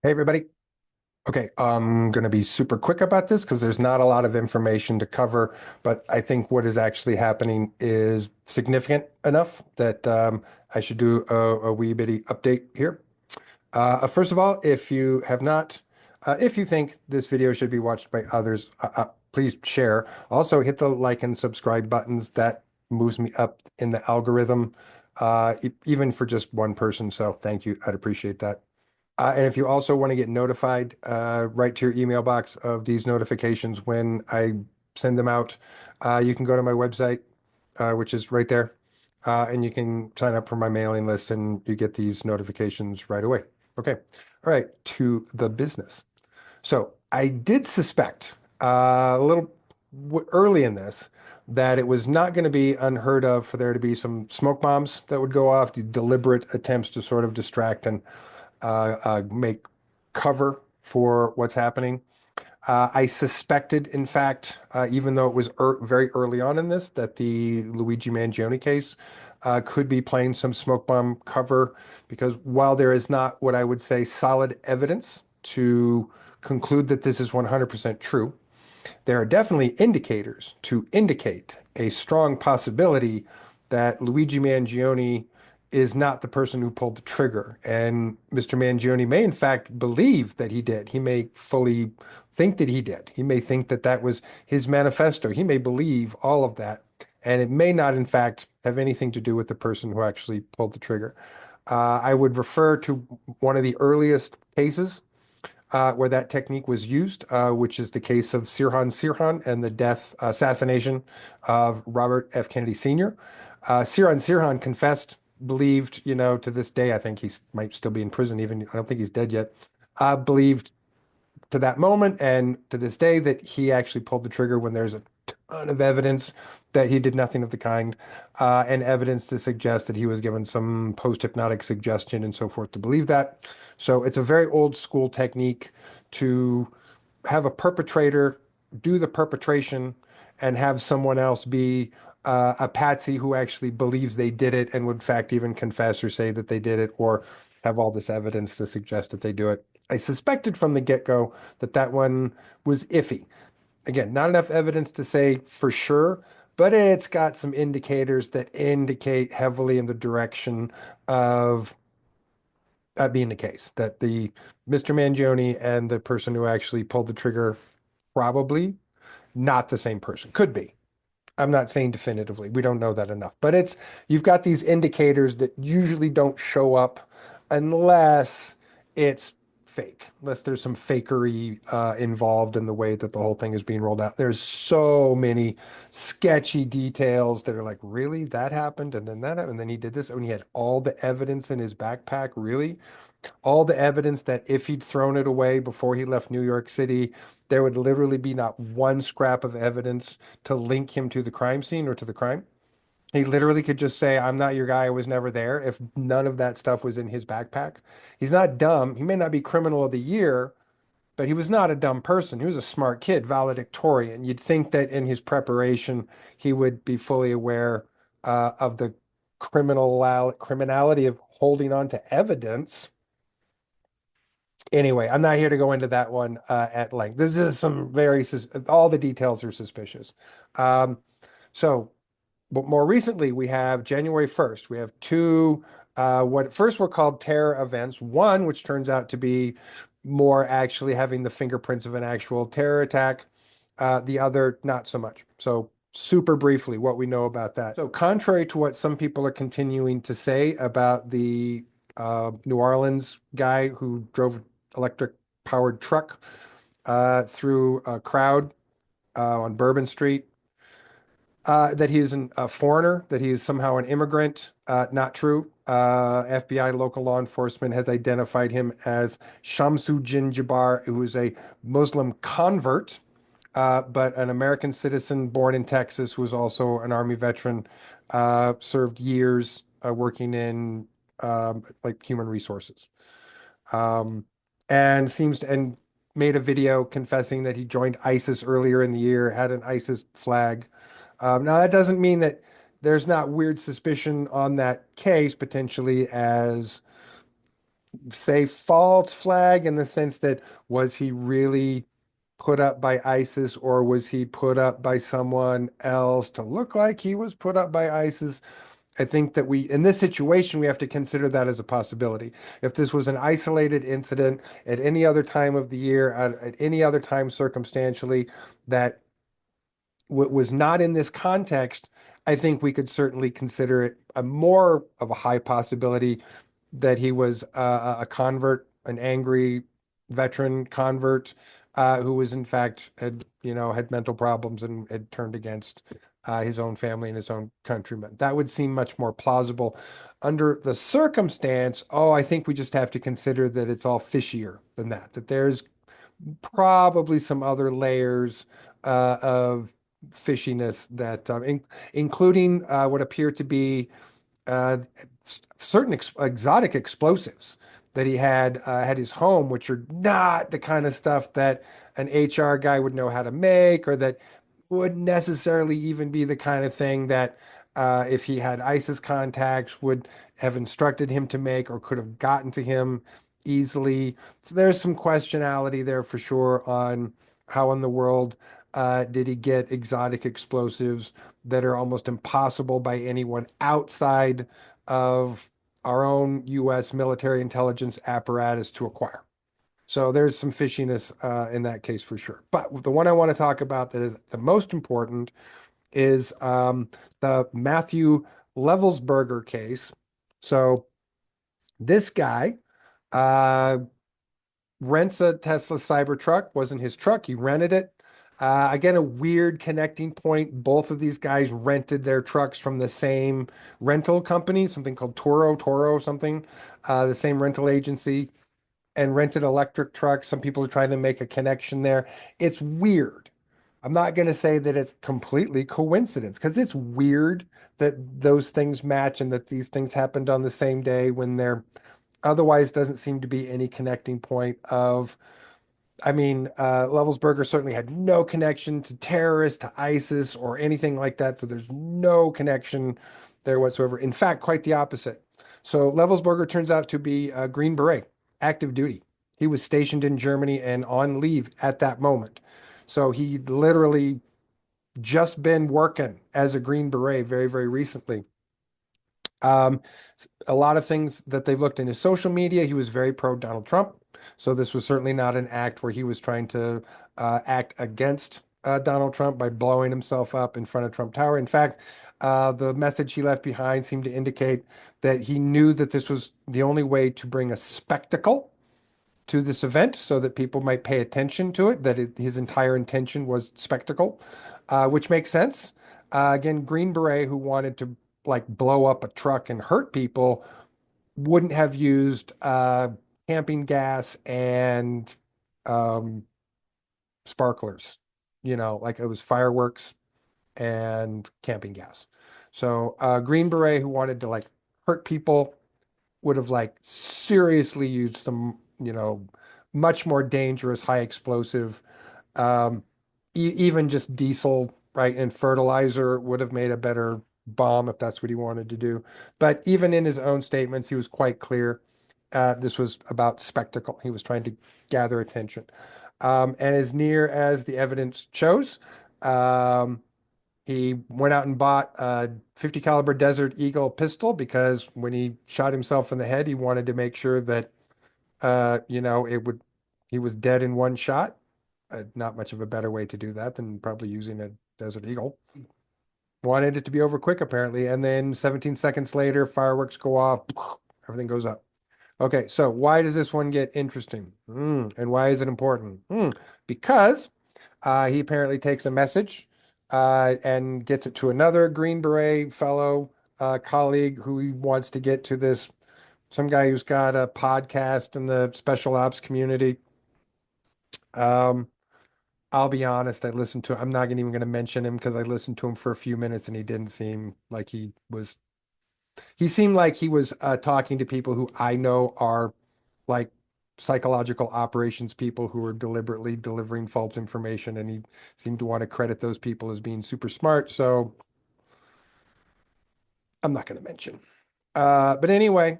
Hey everybody. Okay, I'm going to be super quick about this because there's not a lot of information to cover, but I think what is actually happening is significant enough that I should do a wee bitty update here. First of all, if you have not, if you think this video should be watched by others, please share. Also, hit the like and subscribe buttons. That moves me up in the algorithm, even for just one person. So thank you. I'd appreciate that. And if you also want to get notified right to your email box of these notifications when I send them out, you can go to my website, which is right there, and you can sign up for my mailing list and you get these notifications right away. Okay. All right. To the business. So I did suspect a little early in this that it was not going to be unheard of for there to be some smoke bombs that would go off, the deliberate attempts to sort of distract and make cover for what's happening. I suspected, in fact, even though it was very early on in this, that the Luigi Mangione case could be playing some smoke bomb cover, because while there is not what I would say solid evidence to conclude that this is 100% true, there are definitely indicators to indicate a strong possibility that Luigi Mangione is not the person who pulled the trigger. And Mr. Mangione may, in fact, believe that he did. He may fully think that he did. He may think that that was his manifesto. He may believe all of that. And it may not, in fact, have anything to do with the person who actually pulled the trigger. I would refer to one of the earliest cases where that technique was used, which is the case of Sirhan and the death assassination of Robert F. Kennedy Sr. Sirhan confessed, believed, to this day, I think he might still be in prison, even I don't think he's dead yet, believed to that moment and to this day that he actually pulled the trigger when there's a ton of evidence that he did nothing of the kind, and evidence to suggest that he was given some post-hypnotic suggestion and so forth to believe that. So it's a very old school technique to have a perpetrator do the perpetration and have someone else be a patsy who actually believes they did it and would in fact even confess or say that they did it or have all this evidence to suggest that they do it. I suspected from the get-go that that one was iffy. Again, not enough evidence to say for sure, but it's got some indicators that indicate heavily in the direction of that being the case, that the Mr. Mangione and the person who actually pulled the trigger probably not the same person. Could be. I'm not saying definitively. We don't know that enough. But you've got these indicators that usually don't show up unless it's fake, unless there's some fakery involved in the way that the whole thing is being rolled out. There's so many sketchy details that are like, really? That happened? And then that happened? And then he did this, and he had all the evidence in his backpack. Really? All the evidence that if he'd thrown it away before he left New York City, there would literally be not one scrap of evidence to link him to the crime scene or to the crime. He literally could just say, I'm not your guy, I was never there, if none of that stuff was in his backpack. He's not dumb. He may not be criminal of the year, but he was not a dumb person. He was a smart kid, valedictorian. You'd think that in his preparation, he would be fully aware of the criminality of holding on to evidence. Anyway, I'm not here to go into that one at length. This is some all the details are suspicious. Um, so, but more recently, we have January 1st. We have two, what first were called terror events. One, which turns out to be more actually having the fingerprints of an actual terror attack. The other, not so much. So, super briefly, what we know about that. So, contrary to what some people are continuing to say about the New Orleans guy who drove electric powered truck through a crowd on Bourbon Street. That he is a foreigner, that he is somehow an immigrant. Not true. FBI local law enforcement has identified him as Shamsuddin Jabbar, who is a Muslim convert, but an American citizen born in Texas, who is also an Army veteran, served years working in like human resources. Um, and made a video confessing that he joined ISIS earlier in the year, had an ISIS flag. Now that doesn't mean that there's not weird suspicion on that case potentially as say false flag in the sense that was he really put up by ISIS or was he put up by someone else to look like he was put up by ISIS? I think that in this situation, we have to consider that as a possibility. If this was an isolated incident at any other time of the year, at any other time circumstantially, that was not in this context, I think we could certainly consider it a more of a high possibility that he was a convert, an angry veteran convert who was in fact had mental problems and had turned against his own family and his own countrymen. That would seem much more plausible. Under the circumstance, oh, I think we just have to consider that it's all fishier than that, that there's probably some other layers of fishiness that, including what appear to be uh, certain exotic explosives that he had at his home, which are not the kind of stuff that an HR guy would know how to make, or that would necessarily even be the kind of thing that if he had ISIS contacts would have instructed him to make or could have gotten to him easily. So there's some questionality there for sure on how in the world did he get exotic explosives that are almost impossible by anyone outside of our own U.S. military intelligence apparatus to acquire. So there's some fishiness in that case for sure. But the one I want to talk about that is the most important is the Matthew Levelsberger case. So this guy uh, rents a Tesla Cybertruck. Wasn't his truck. He rented it. Again, a weird connecting point. Both of these guys rented their trucks from the same rental company, something called Toro something, the same rental agency, and rented electric trucks. Some people are trying to make a connection there. It's weird. I'm not going to say that it's completely coincidence because it's weird that those things match and that these things happened on the same day when there otherwise doesn't seem to be any connecting point of I mean, Levelsberger certainly had no connection to terrorists, to ISIS, or anything like that. So there's no connection there whatsoever. In fact, quite the opposite. So Levelsberger turns out to be a Green Beret, active duty. He was stationed in Germany and on leave at that moment. So he literally just been working as a Green Beret very, very recently. Um, a lot of things that they've looked in his social media, he was very pro Donald Trump. So this was certainly not an act where he was trying to act against Donald Trump by blowing himself up in front of Trump Tower. In fact, the message he left behind seemed to indicate that he knew that this was the only way to bring a spectacle to this event so that people might pay attention to it, that his entire intention was spectacle, which makes sense. Again, Green Beret, who wanted to like blow up a truck and hurt people, wouldn't have used camping gas and um, sparklers, like it was fireworks and camping gas. So Green Beret, who wanted to like hurt people, would have like seriously used some, much more dangerous, high explosive, um, even just diesel, right, and fertilizer would have made a better bomb if that's what he wanted to do. But even in his own statements, he was quite clear. This was about spectacle. He was trying to gather attention. And as near as the evidence shows, um, he went out and bought a 50 caliber Desert Eagle pistol because when he shot himself in the head, he wanted to make sure that he was dead in one shot. Not much of a better way to do that than probably using a Desert Eagle. Wanted it to be over quick apparently, and then 17 seconds later, fireworks go off, everything goes up. Okay, so why does this one get interesting? And why is it important? Because he apparently takes a message and gets it to another Green Beret fellow colleague who he wants to get to this, some guy who's got a podcast in the special ops community. Um, I'll be honest, I'm not even going to mention him because I listened to him for a few minutes and he didn't seem like he seemed like he was talking to people who I know are like psychological operations people who are deliberately delivering false information, and he seemed to want to credit those people as being super smart. So I'm not going to mention. But anyway,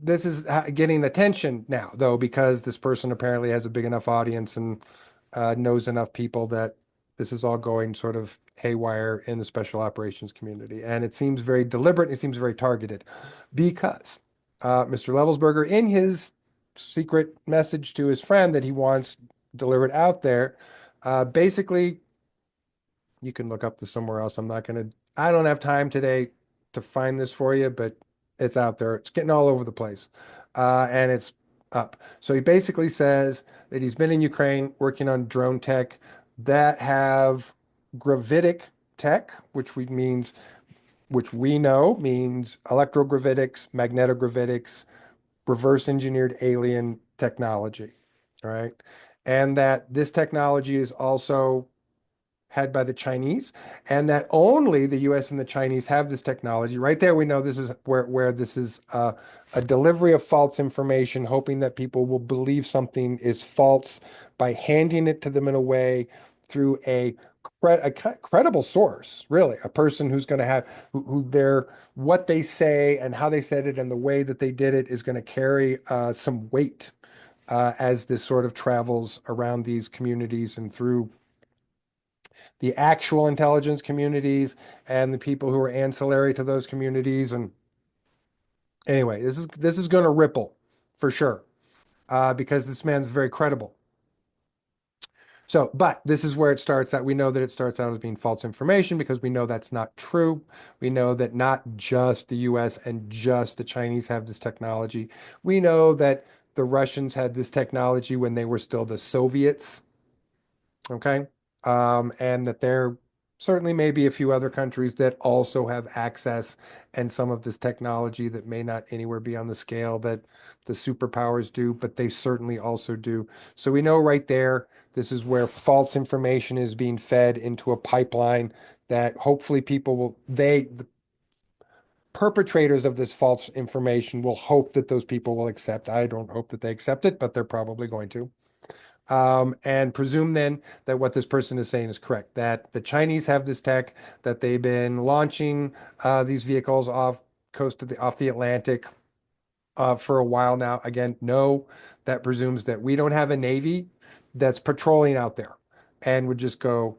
this is getting attention now, though, because this person apparently has a big enough audience and knows enough people that this is all going sort of haywire in the special operations community. And it seems very deliberate. It seems very targeted because Mr. Levelsberger, in his secret message to his friend that he wants delivered out there, basically, you can look up this somewhere else. I don't have time today to find this for you, but it's out there. It's getting all over the place. And it's up. So he basically says that he's been in Ukraine working on drone tech that have gravitic tech, which we know means electrogravitics, magnetogravitics, reverse engineered alien technology. All right. And that this technology is also had by the Chinese, and that only the US and the Chinese have this technology. Right there, we know this is where this is a delivery of false information, hoping that people will believe something is false by handing it to them in a way through a credible source, really, a person who's going to have who their what they say and how they said it and the way that they did it is going to carry some weight as this sort of travels around these communities and through the actual intelligence communities and the people who are ancillary to those communities. And anyway, this is going to ripple for sure because this man's very credible. So, but this is where it starts out. We know that it starts out as being false information because we know that's not true. We know that not just the US and just the Chinese have this technology. We know that the Russians had this technology when they were still the Soviets. Okay. And that there certainly may be a few other countries that also have access and some of this technology that may not anywhere be on the scale that the superpowers do, but they certainly also do. So we know right there, this is where false information is being fed into a pipeline that hopefully the perpetrators of this false information will hope that those people will accept. I don't hope that they accept it, but they're probably going to and presume then that what this person is saying is correct, that the Chinese have this tech, that they've been launching these vehicles off the Atlantic for a while now. Again, no, that presumes that we don't have a Navy that's patrolling out there and would just go,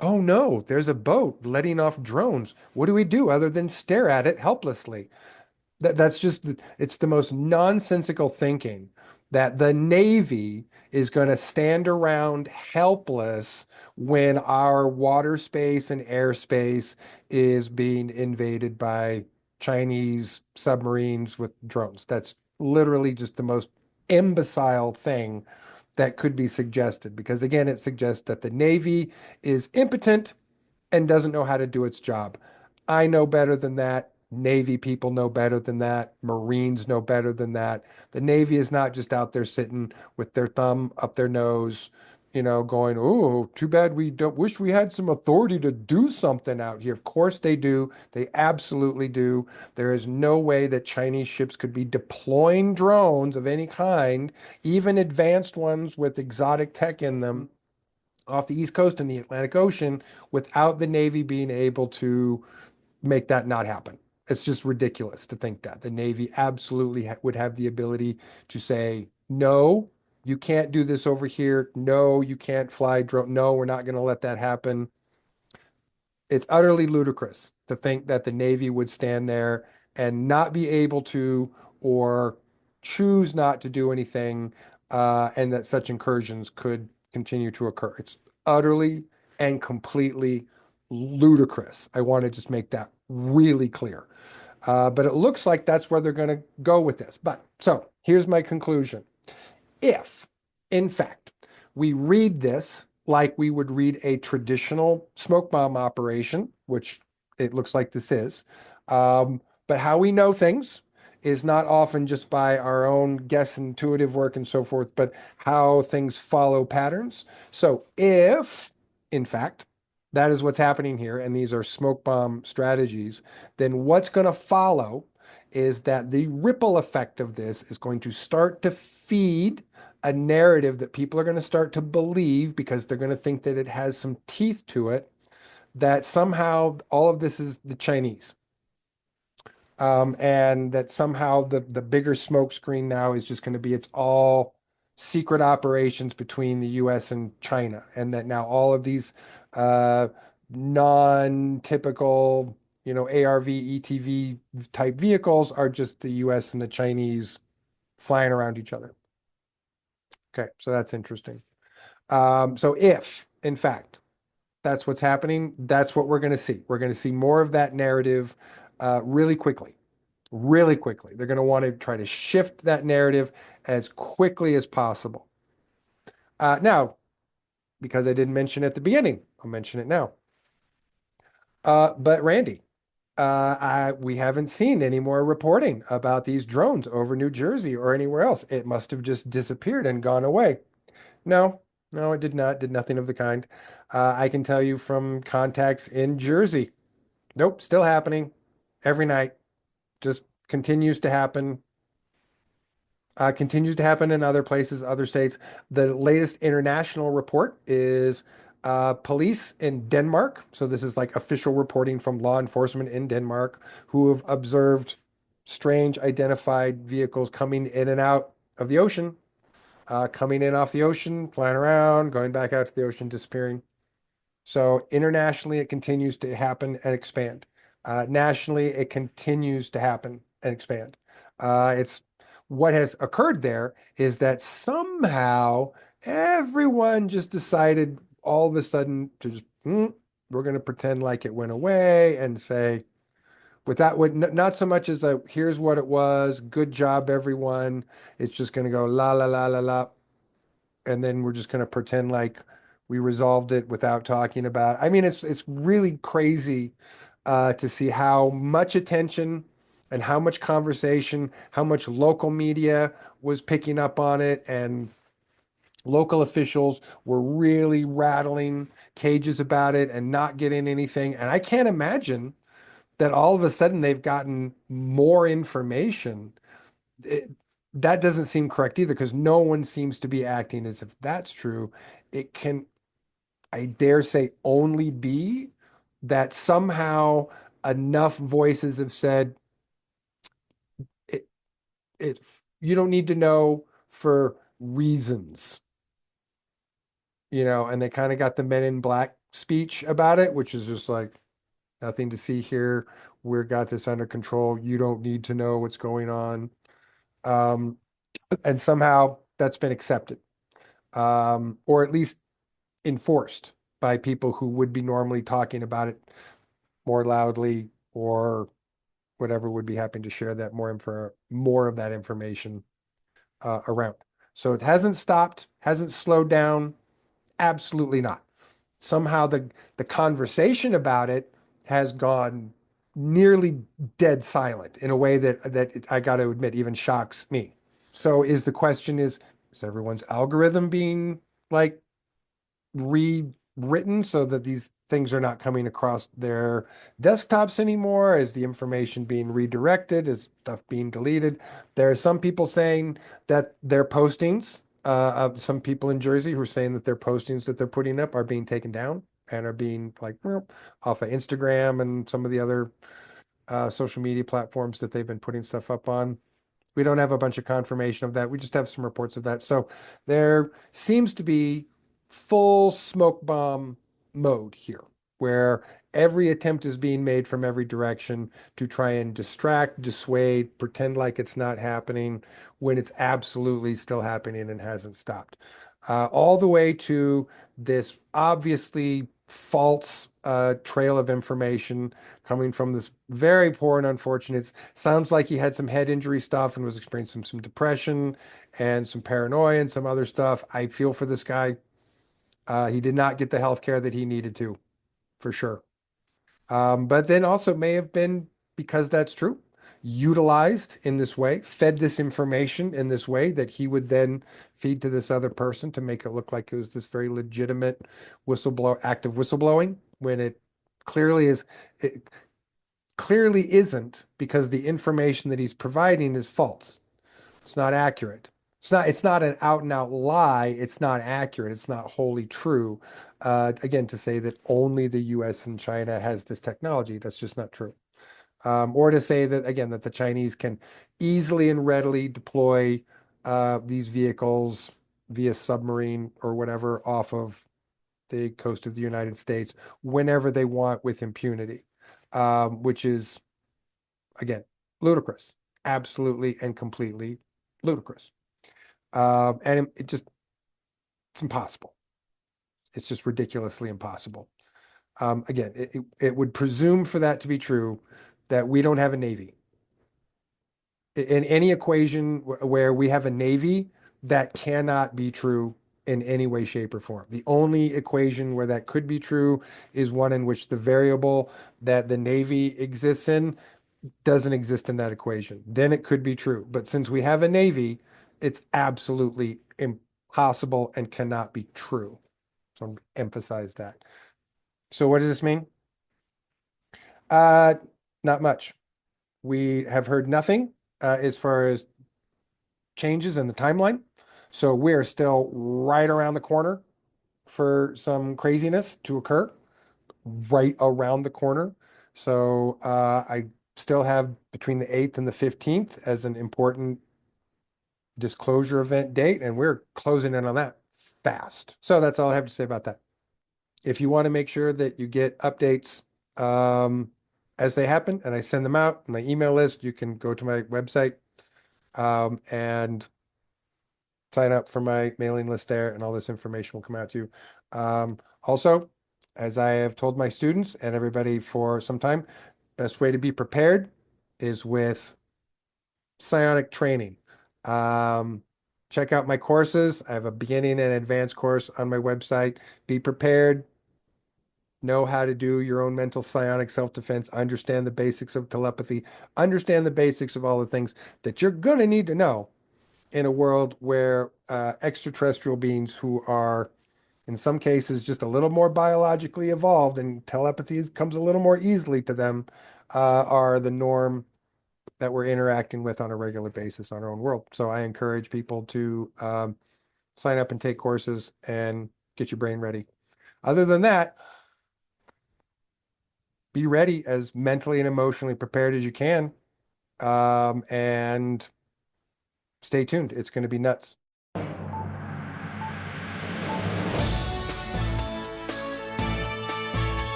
oh no, there's a boat letting off drones. What do we do other than stare at it helplessly? That's just, it's the most nonsensical thinking that the Navy is going to stand around helpless when our water space and airspace is being invaded by Chinese submarines with drones. That's literally just the most imbecile thing that could be suggested because, again, it suggests that the Navy is impotent and doesn't know how to do its job. I know better than that. Navy people know better than that. Marines know better than that. The Navy is not just out there sitting with their thumb up their nose, going, oh, too bad we don't wish we had some authority to do something out here. Of course they do. They absolutely do. There is no way that Chinese ships could be deploying drones of any kind, even advanced ones with exotic tech in them, off the East Coast in the Atlantic Ocean without the Navy being able to make that not happen. It's just ridiculous to think that the Navy absolutely would have the ability to say, no, you can't do this over here. No, you can't fly drone. No, we're not going to let that happen. It's utterly ludicrous to think that the Navy would stand there and not be able to or choose not to do anything, and that such incursions could continue to occur. It's utterly and completely ludicrous. I want to just make that really clear. But it looks like that's where they're going to go with this. But so here's my conclusion. If, in fact, we read this like we would read a traditional smoke bomb operation, which it looks like this is, but how we know things is not often just by our own guess, intuitive work, and so forth, but how things follow patterns. So if, in fact, that is what's happening here, and these are smoke bomb strategies, then what's going to follow is that the ripple effect of this is going to start to feed a narrative that people are going to start to believe because they're going to think that it has some teeth to it, that somehow all of this is the Chinese. And that somehow the bigger smoke screen now is just going to be it's all secret operations between the US and China, and that now all of these uh, non-typical, ARV, ETV type vehicles are just the US and the Chinese flying around each other. Okay, so that's interesting. So if, in fact, that's what's happening, that's what we're going to see. We're going to see more of that narrative really quickly. Really quickly. They're going to want to try to shift that narrative as quickly as possible. Now, because I didn't mention it at the beginning, I'll mention it now. But Randy, we haven't seen any more reporting about these drones over New Jersey or anywhere else. It must have just disappeared and gone away. No, no, it did not. Did nothing of the kind. I can tell you from contacts in Jersey. Nope, still happening every night. Just continues to happen in other places, other states. The latest international report is police in Denmark. So this is like official reporting from law enforcement in Denmark who have observed strange identified vehicles coming in and out of the ocean, coming in off the ocean, flying around, going back out to the ocean, disappearing. So internationally, it continues to happen and expand. Nationally, it continues to happen and expand. It's what has occurred there is that somehow everyone just decided all of a sudden to just, we're going to pretend like it went away and say, without what not so much as a here's what it was, good job, everyone. It's just going to go la la la la la, and then we're just going to pretend like we resolved it without talking about it. I mean, it's really crazy to see how much attention and how much conversation, how much local media was picking up on it, and local officials were really rattling cages about it and not getting anything. And I can't imagine that all of a sudden they've gotten more information. It, that doesn't seem correct either because no one seems to be acting as if that's true. It can, I dare say, only be that somehow enough voices have said it, it, you don't need to know for reasons, and they kind of got the Men in Black speech about it, which is just like nothing to see here. We've got this under control. You don't need to know what's going on. Um, and somehow that's been accepted, or at least enforced by people who would be normally talking about it more loudly or whatever would be happy to share that more of that information around. So it hasn't stopped, hasn't slowed down, absolutely not. Somehow the conversation about it has gone nearly dead silent in a way that I got to admit even shocks me. So is the question is everyone's algorithm being like rewritten so that these things are not coming across their desktops anymore? Is the information being redirected? Is stuff being deleted? There are some people saying that their postings, some people in Jersey who are saying that their postings that they're putting up are being taken down and are being like off of Instagram and some of the other social media platforms that they've been putting stuff up on. We don't have a bunch of confirmation of that. We just have some reports of that. So there seems to be full smoke bomb mode here, where every attempt is being made from every direction to try and distract, dissuade, pretend like it's not happening when it's absolutely still happening and hasn't stopped. All the way to this obviously false trail of information coming from this very poor and unfortunate. Sounds like he had some head injury stuff and was experiencing some depression and some paranoia and some other stuff. I feel for this guy. He did not get the health care that he needed to, for sure. But then also may have been because that's true, utilized in this way, fed this information in this way that he would then feed to this other person to make it look like it was this very legitimate act of whistleblowing when it clearly isn't because the information that he's providing is false. It's not accurate. It's not an out and out lie. It's not accurate. It's not wholly true. Again, to say that only the US and China has this technology, that's just not true. Or to say that, again, that the Chinese can easily and readily deploy these vehicles via submarine or whatever off of the coast of the United States whenever they want with impunity, which is, again, ludicrous, absolutely and completely ludicrous. And it just, it's impossible. It's just ridiculously impossible. Again, it would presume for that to be true that we don't have a Navy. In any equation where we have a Navy, that cannot be true in any way, shape, or form. The only equation where that could be true is one in which the variable that the Navy exists in doesn't exist in that equation. Then it could be true. But since we have a Navy, it's absolutely impossible and cannot be true. So I'm emphasize that. So what does this mean? Uh, Not much. We have heard nothing as far as changes in the timeline. So we're still right around the corner for some craziness to occur, right around the corner. So I still have between the 8th and the 15th as an important disclosure event date, and we're closing in on that fast. So that's all I have to say about that. If you want to make sure that you get updates as they happen and I send them out in my email list, you can go to my website and sign up for my mailing list there, and all this information will come out to you. Also, as I have told my students and everybody for some time, best way to be prepared is with psionic training. Um, Check out my courses. I have a beginning and advanced course on my website. Be prepared. Know how to do your own mental psionic self-defense. Understand the basics of telepathy. Understand the basics of all the things that you're going to need to know in a world where extraterrestrial beings who are, in some cases, just a little more biologically evolved and telepathy comes a little more easily to them, are the norm that we're interacting with on a regular basis on our own world. So I encourage people to sign up and take courses and get your brain ready. Other than that, be ready as mentally and emotionally prepared as you can, and stay tuned. It's going to be nuts.